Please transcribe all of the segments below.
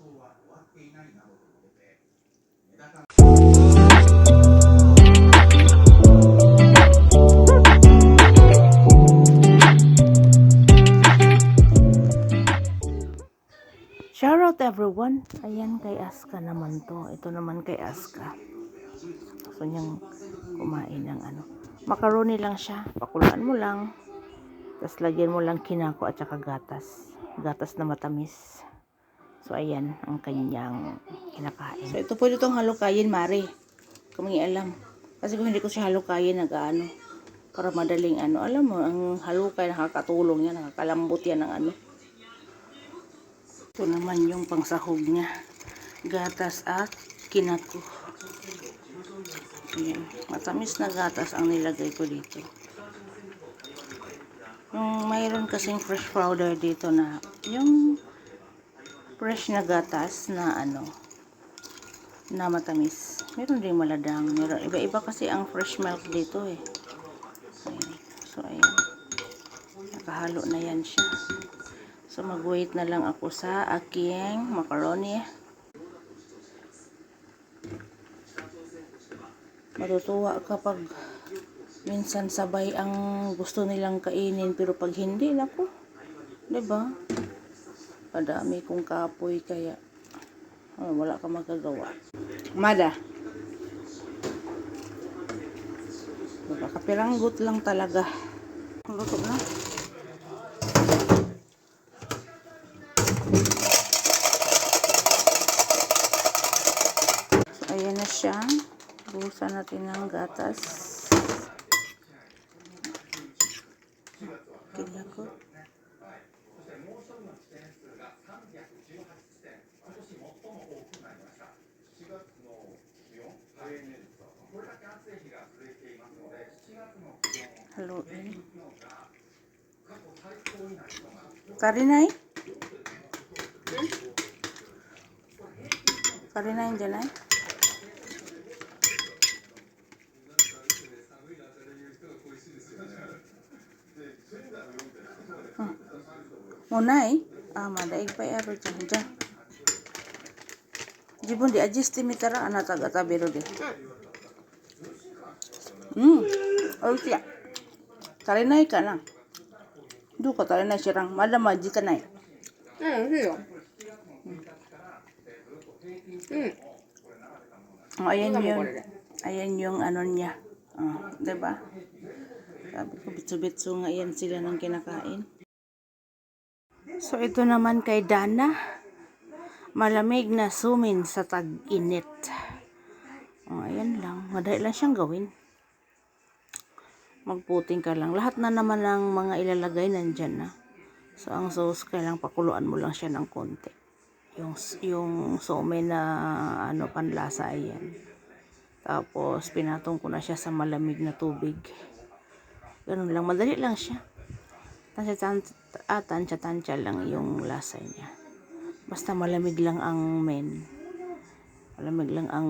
Shoutout everyone. Ayan kay Aska naman to. Ito naman kay Aska. Gusto niyang kumain ng macaroni lang siya. Pakuluan mo lang. Tapos lagyan mo lang kinako at saka gatas. Gatas na matamis. So ayan ang kanyang kinakain. So ito po itong halukayin, Mari. Kung may alam. Kasi kung hindi ko siya halukayin, para madaling alam mo, ang halukay nakakatulong yan, nakakalambot yan ng Ito naman yung pangsahog niya. Gatas at kinako. Ayan. Matamis na gatas ang nilagay ko dito. Yung mayroon kasing fresh powder dito na yung fresh na gatas na na matamis. Meron din maladang. Meron iba-iba kasi ang fresh milk dito eh. Ayan. So ayan. Nakahalo na yan siya. So mag-wait na lang ako sa aking macaroni. Matutuwa kapag minsan sabay ang gusto nilang kainin, pero pag hindi, naku, diba? Padami kong kapoy kaya wala ka magagawa. Mada. Diba, kapiranggot lang talaga. Luto na. So, ayan na siya. Buhusan natin ng gatas. Kinako. Haluin. Karinay? Karinay dyan ay? Munay? Madaig pa ero dyan. Jibon di adjust mitara taga-tabiro di. Oh siya. Tarinay ka na. Du ko tarinay sirang. Madama di ka na eh. Siya. Ayan yun. Ayan yung niya. Diba? Sabi ko, bitso-bitso nga yan sila ng kinakain. So, ito naman kay Dana. Malamig na sumin sa tag-init. Ayan lang. Madali lang siyang gawin. Magputing ka lang. Lahat na naman ng mga ilalagay nandyan na. So, ang sauce, kailang pakuluan mo lang siya ng konti. Yung sumin na panlasa, ayan. Tapos, pinatong ko na siya sa malamig na tubig. Ganun lang. Madali lang siya. Tansya-tansya lang yung lasa niya. Basta malamig lang ang men. Malamig lang ang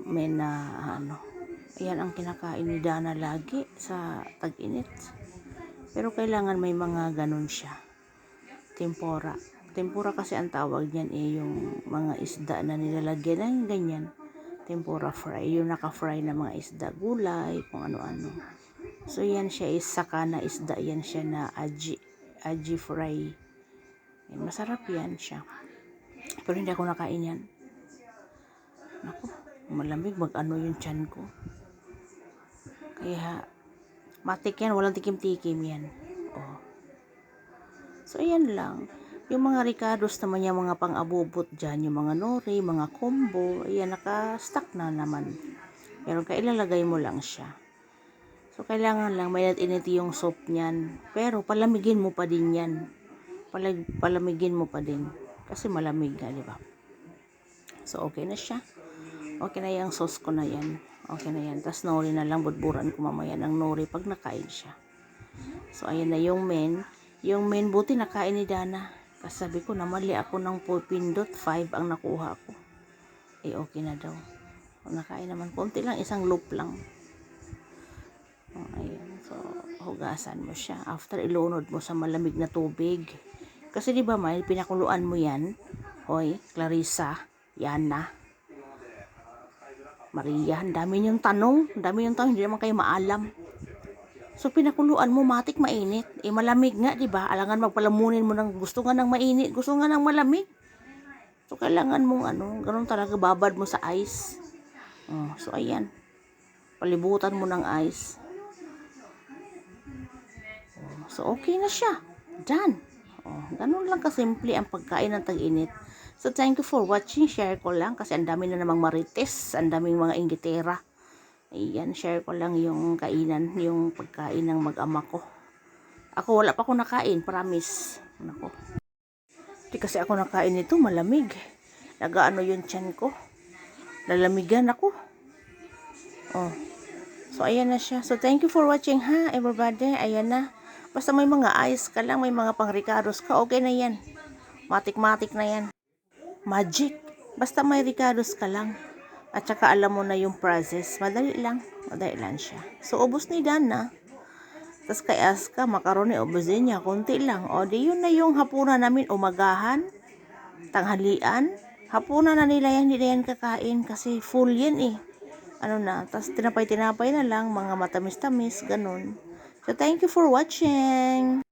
men na Ayan ang kinakain ni Dana lagi sa tag-init. Pero kailangan may mga ganun siya. Tempura. Tempura kasi ang tawag niyan yung mga isda na nilalagyan ng ganyan. Tempura fry. Yung naka-fry na mga isda. Gulay, kung ano-ano. So, yan siya is saka na isda. Yan siya na aji fry. Yan, masarap yan siya. Pero hindi ako nakain yan. Naku, malamig yung tiyan ko. Kaya, matik yan. Walang tikim-tikim yan. So, ayan lang. Yung mga ricados naman yung mga pang-abubot dyan. Yung mga nori, mga combo. Ayan, naka-stack na naman. Pero kailalagay mo lang siya. So, kailangan lang mainit-init yung soup niyan. Pero, palamigin mo pa din yan. Palamigin mo pa din. Kasi malamig nga, di ba? So, okay na siya. Okay na yung sauce ko na yan. Okay na yan. Tapos, nori na lang. Budburan ko mamaya ng nori pag nakain siya. So, ayan na yung men. Yung men, buti nakain ni Dana. Kasi sabi ko, namali ako ng pindot. 5 ang nakuha ko. Okay na daw. Nakain naman. Konti lang. Isang loop lang. Ayan. So, hugasan mo siya. After, ilunod mo sa malamig na tubig. Kasi di ba, may pinakuluan mo yan. Hoy, Clarissa, Yana, Maria, ang dami niyong tanong. Ang dami niyong tanong, hindi naman kayo maalam. So, pinakuluan mo, matik mainit. Malamig nga, di ba? Alangan magpalamunin mo ng gusto nga ng mainit, gusto nga ng malamig. So, kailangan mong ganun talaga, babad mo sa ice. So, ayan. Palibutan mo ng ice. So, okay na siya. Done. Ganun lang kasimple ang pagkain ng tag-init. So, thank you for watching. Share ko lang kasi ang dami na namang marites. Ang daming mga inggitera. Ayan, share ko lang yung kainan, yung pagkain ng mag-ama ko. Ako, wala pa ako nakain, promise. Nako. Di kasi ako nakain nito, malamig. Nagaano yung tiyan ko. Lalamigan ako. So, ayan na siya. So, thank you for watching ha, everybody. Ayan na. Basta may mga ice ka lang, may mga pang-ricados ka, okay na yan. Matik-matik na yan. Magic. Basta may ricados ka lang. At saka alam mo na yung process. Madali lang. Madali lang siya. So, ubos ni Dana. Tapos kay Aska, makaroni, ubos din niya. Kunti lang. O, di yun na yung hapunan namin. Umagahan. Tanghalian. Hapunan na nila yan. Hindi na yan kakain. Kasi full yan eh. Tapos tinapay-tinapay na lang. Mga matamis-tamis. Ganun. So, thank you for watching.